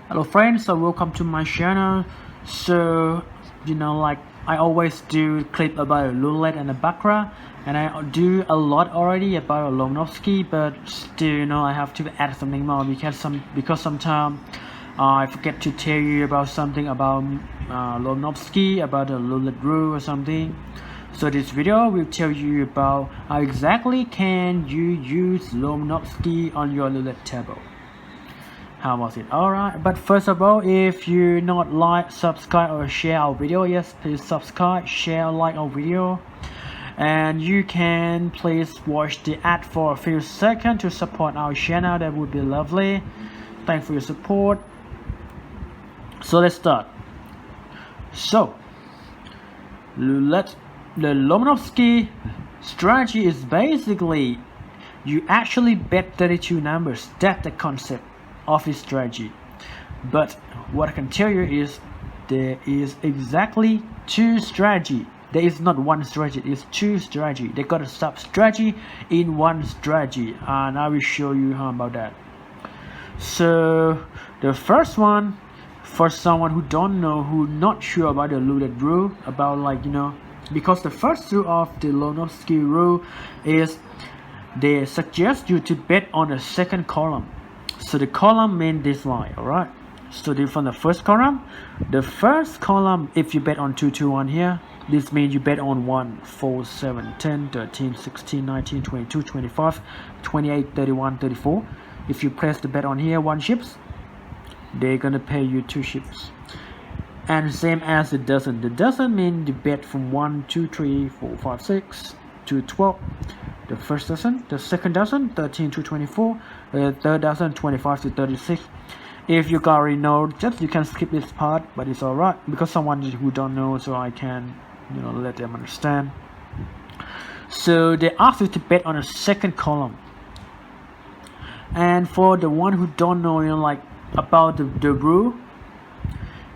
Hello friends, so welcome to my channel. So like I always do clip about Roulette and the baccarat, and I do a lot already about Romanosky, but still I have to add something more because sometimes I forget to tell you about something about Romanosky, about the Roulette rule or something. So this video will tell you about how exactly can you use Romanosky on your Roulette table. How was it? Alright, but first of all, if you not like, subscribe or share our video, yes, please subscribe, share, like our video, and you can please watch the ad for a few seconds to support our channel. That would be lovely. Thanks for your support. So let's start. So the Romanovsky strategy is basically you actually bet 32 numbers. That's the concept of this strategy. But what I can tell you is there is exactly two strategy. There is not one strategy, it's two strategy. They got a sub strategy in one strategy, and I will show you how about that. So the first one, for someone who don't know, who not sure about the Roulette rule, about because the first rule of the Romanovsky rule is they suggest you to bet on the second column. So the column means this line, alright? So from the first column, if you bet on 2, 2, 1 here, this means you bet on 1, 4, 7, 10, 13, 16, 19, 22, 25, 28, 31, 34. If you press the bet on here, 1 chips, they're gonna pay you 2 chips. And same as the dozen. The dozen means you bet from 1, 2, 3, 4, 5, 6 to 12. The first dozen, the second dozen, 13 to 24, the third dozen, 25 to 36. If you already know, you can skip this part, but it's alright because someone who don't know, so I can let them understand. So they ask you to bet on a second column, and for the one who don't know about the rule,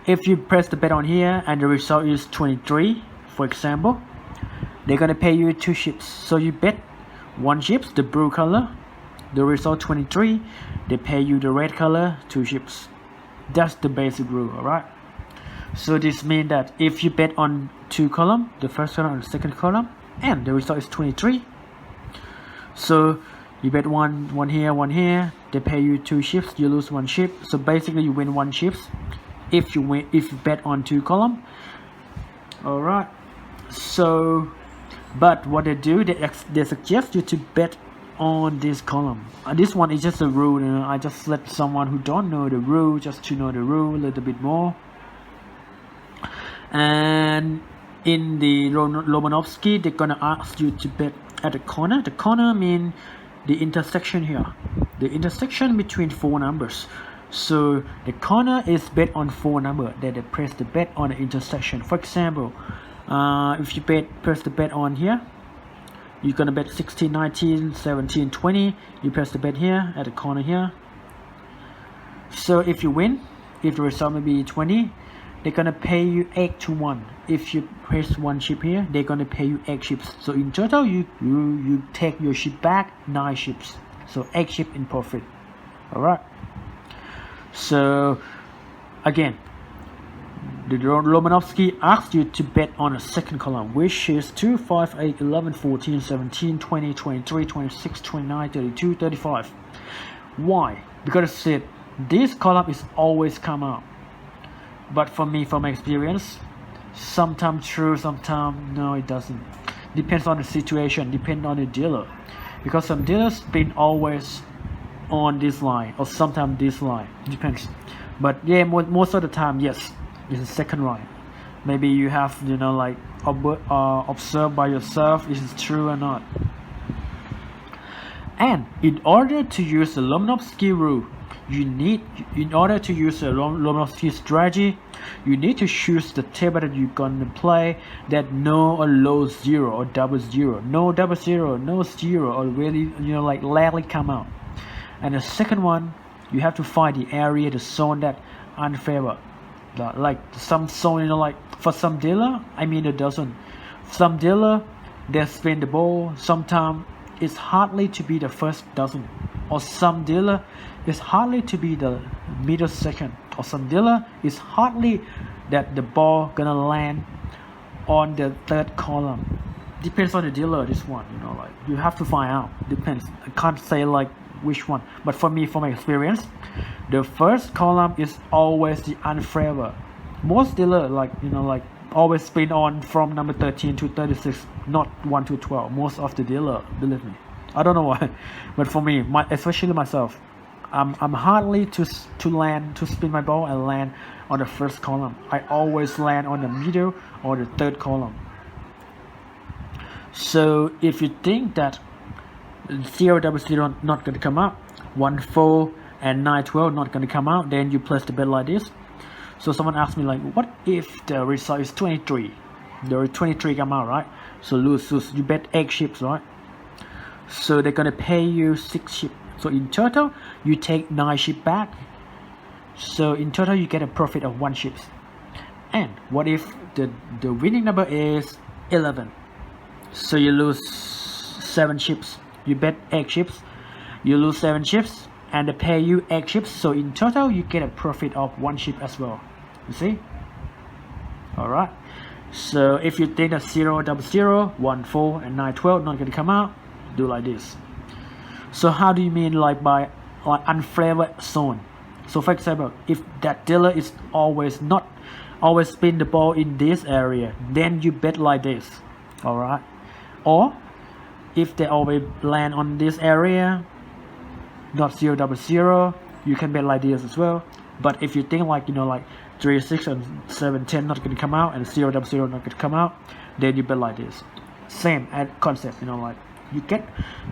if you press the bet on here and the result is 23, for example, they're gonna pay you 2 chips. So you bet 1 chips, the blue color, the result 23, they pay you the red color, 2 chips. That's the basic rule, alright? So this means that if you bet on 2 columns, the first column and the second column, and the result is 23, so you bet one here, they pay you 2 chips, you lose 1 chip. So basically you win 1 chips if you bet on 2 columns. Alright, so but what they do, they suggest you to bet on this column. This one is just a rule, I just let someone who don't know the rule just to know the rule a little bit more. And in the Romanovsky, they're gonna ask you to bet at the corner. The corner means the intersection here, the intersection between 4 numbers. So the corner is bet on 4 numbers. Then they press the bet on the intersection. For example, if you press the bet on here, you're gonna bet 16, 19, 17, 20. You press the bet here at the corner here. So if you win, if the result may be 20, they're gonna pay you 8 to 1. If you press 1 chip here, they're gonna pay you 8 chips. So in total, you take your chip back 9 chips. So 8 chips in profit. Alright. So again, the Romanovsky asks you to bet on a second column, which is 2, 5, 8, 11, 14, 17, 20, 23, 26, 29, 32, 35. Why? Because I said this column is always come out. But for me, from my experience, sometimes true, sometimes no, it doesn't. Depends on the situation, depends on the dealer. Because some dealers been always on this line, or sometimes this line, depends. But yeah, most of the time, yes, it's the second line. Maybe you have observe by yourself is it true or not. And in order to use the Romanovsky rule, in order to use the Romanovsky strategy, you need to choose the table that you're gonna play that no or low 0 or double 0, no double 0, no 0, or really rarely come out. And the second one, you have to find the area, the zone that unfavored. Like some zone, for some dealer, it doesn't. Some dealer, they spin the ball. Sometimes it's hardly to be the first dozen, or some dealer is hardly to be the middle second. or some dealer, it's hardly that the ball gonna land on the third column. Depends on the dealer, this one, like you have to find out. Depends. I can't say like which one. But for me, from my experience, the first column is always the unfavor. Most dealer like always spin on from number 13 to 36, not 1 to 12. Most of the dealer, believe me. I don't know why, but for me, especially myself, I'm hardly to spin my ball and land on the first column. I always land on the middle or the third column. So if you think that 000 not going to come out, 1-4 and 9-12 not going to come out, then you place the bet like this. So someone asked me like, what if the result is 23? There are 23 come out, right? So lose. You bet 8 chips, right? So they're gonna pay you 6 chips. So in total, you take 9 chips back. So in total, you get a profit of 1 chips. And what if the winning number is 11? So you lose 7 chips. You bet 8 chips. You lose 7 chips, and they pay you 8 chips. So in total, you get a profit of 1 chip as well. You see? Alright. So if you think that 000, 1-4 and 9-12 not gonna come out, do like this. So how do you mean like by unfavored zone? So for example, if that dealer is always spin the ball in this area, then you bet like this. Alright. Or if they always land on this area, not 000, you can bet like this as well. But if you think like 3, 6 and 7, 10 not gonna come out and 000 not gonna come out, then you bet like this. Same concept, like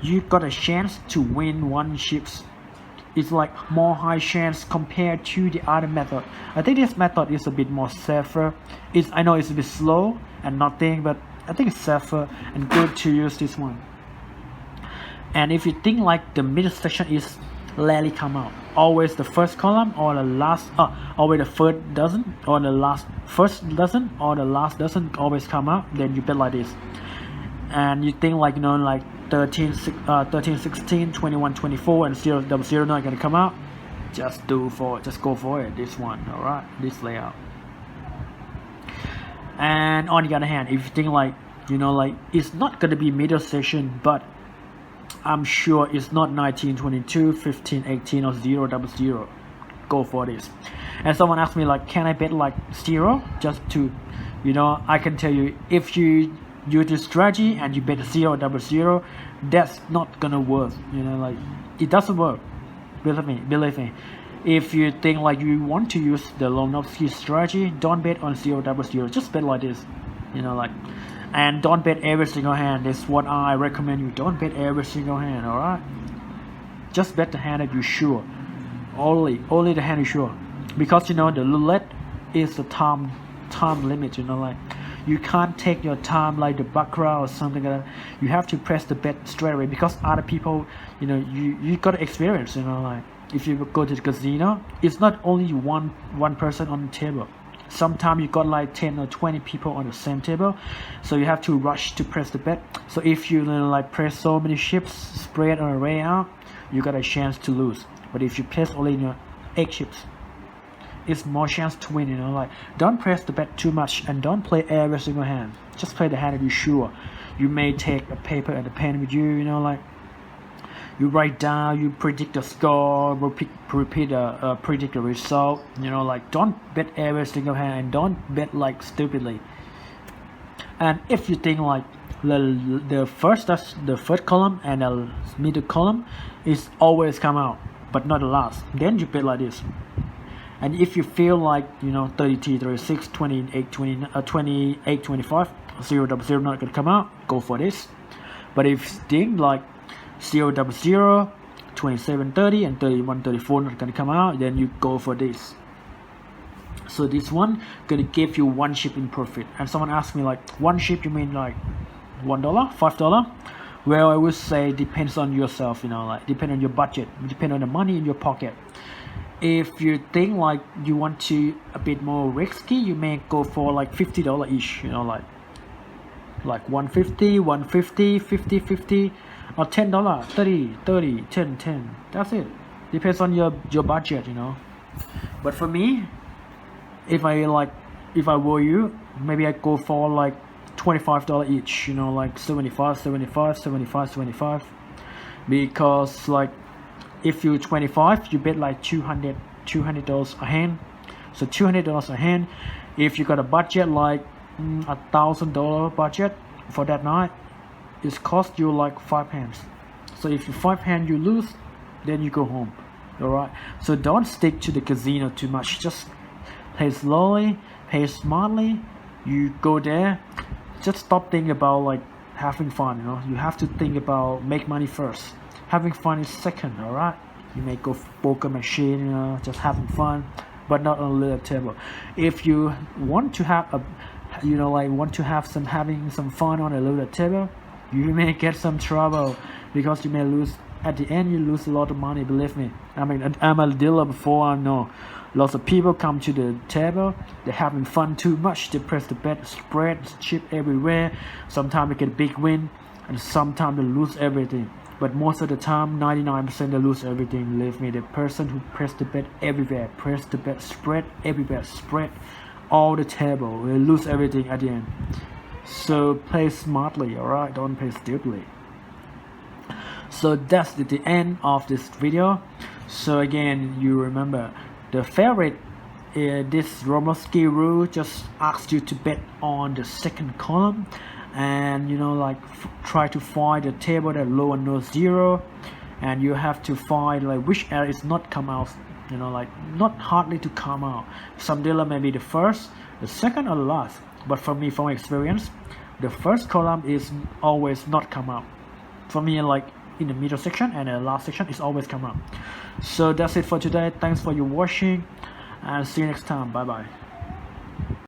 you got a chance to win 1 chips. It's like more high chance compared to the other method. I think this method is a bit more safer. I know it's a bit slow and nothing, but I think it's safer and good to use this one. And if you think like the middle section is rarely come out, always the first column or the last, always the first dozen or the first dozen or the last dozen always come out, then you bet like this. And you think like like 13, 16, 21, 24 and 000 not gonna come out, just go for it, this one. Alright, this layout. And on the other hand, if you think like it's not gonna be middle section, but I'm sure it's not 19, 22, 15, 18 or 000, go for this. And someone asked me like, can I bet like 0 just to I can tell you, if you use this strategy and you bet 000, that's not gonna work. Like it doesn't work. Believe me. If you think like you want to use the Romanosky strategy, don't bet on 000. Just bet like this. And don't bet every single hand. That's what I recommend you. Don't bet every single hand. Alright. Just bet the hand that you're sure. Only the hand you're sure. Because the roulette is the time limit. Like you can't take your time like the baccarat or something like that. You have to press the bet straight away, because other people, you got experience. Like if you go to the casino, it's not only one person on the table. Sometimes you got like 10 or 20 people on the same table, so you have to rush to press the bet. So if you like press so many chips spread on a way out, you got a chance to lose. But if you press only 8 chips, it's more chance to win. Like don't press the bet too much and don't play every single hand. Just play the hand that you're sure. You may take a paper and a pen with you. Like you write down, you predict the score, predict the result. Like don't bet every single hand and don't bet like stupidly. And if you think like the first column and the middle column is always come out, but not the last, then you bet like this. And if you feel like 32, 36, 28, 28, 25, 000 not gonna come out, go for this. But if you think like 000, 27, 30 and 31, 34 not gonna come out, then you go for this. So this one gonna give you 1 chip in profit. And someone asked me like, 1 chip you mean like $1, $5? Well, I would say depends on yourself. Like depend on your budget, depend on the money in your pocket. If you think like you want to a bit more risky, you may go for like $50 each. Like 150, 150, 50, 50, or $10, 30, 10. That's it. Depends on your budget. But for me, if I were you, maybe I go for like $25 each, you know, like 75, 75, 75, 75. Because like if you 25, you bet like $200 a hand. So $200 a hand. If you got a budget like $1,000 budget for that night, it cost you like 5 hands. So if you 5 hand you lose, then you go home. Alright, so don't stick to the casino too much. Just play slowly, play smartly. You go there, just stop thinking about like having fun. You know, you have to think about make money first. Having fun is second. Alright, you may go poker machine, you know, just having fun, but not on the table. If you want to have a, you know, like want to have some having some fun on a little table, you may get some trouble because you may lose. At the end, you lose a lot of money. Believe me. I mean, I'm a dealer before. I know lots of people come to the table. They're having fun too much. They press the bet, spread, chip everywhere. Sometimes they get a big win, and sometimes they lose everything. But most of the time, 99% they lose everything. Believe me. The person who press the bet everywhere, press the bet, spread everywhere, spread all the table, will lose everything at the end. So play smartly, alright? Don't play stupidly. So that's the end of this video. So again, you remember the favorite, this Romanosky rule just asks you to bet on the second column, and you know, like try to find a table that low and no zero, and you have to find like which area is not come out, you know, like not hardly to come out. Some dealer may be the first, the second, or the last, but for me, from my experience, the first column is always not come out. For me, like in the middle section and the last section is always come up. So that's it for today. Thanks for your watching, and see you next time. Bye bye.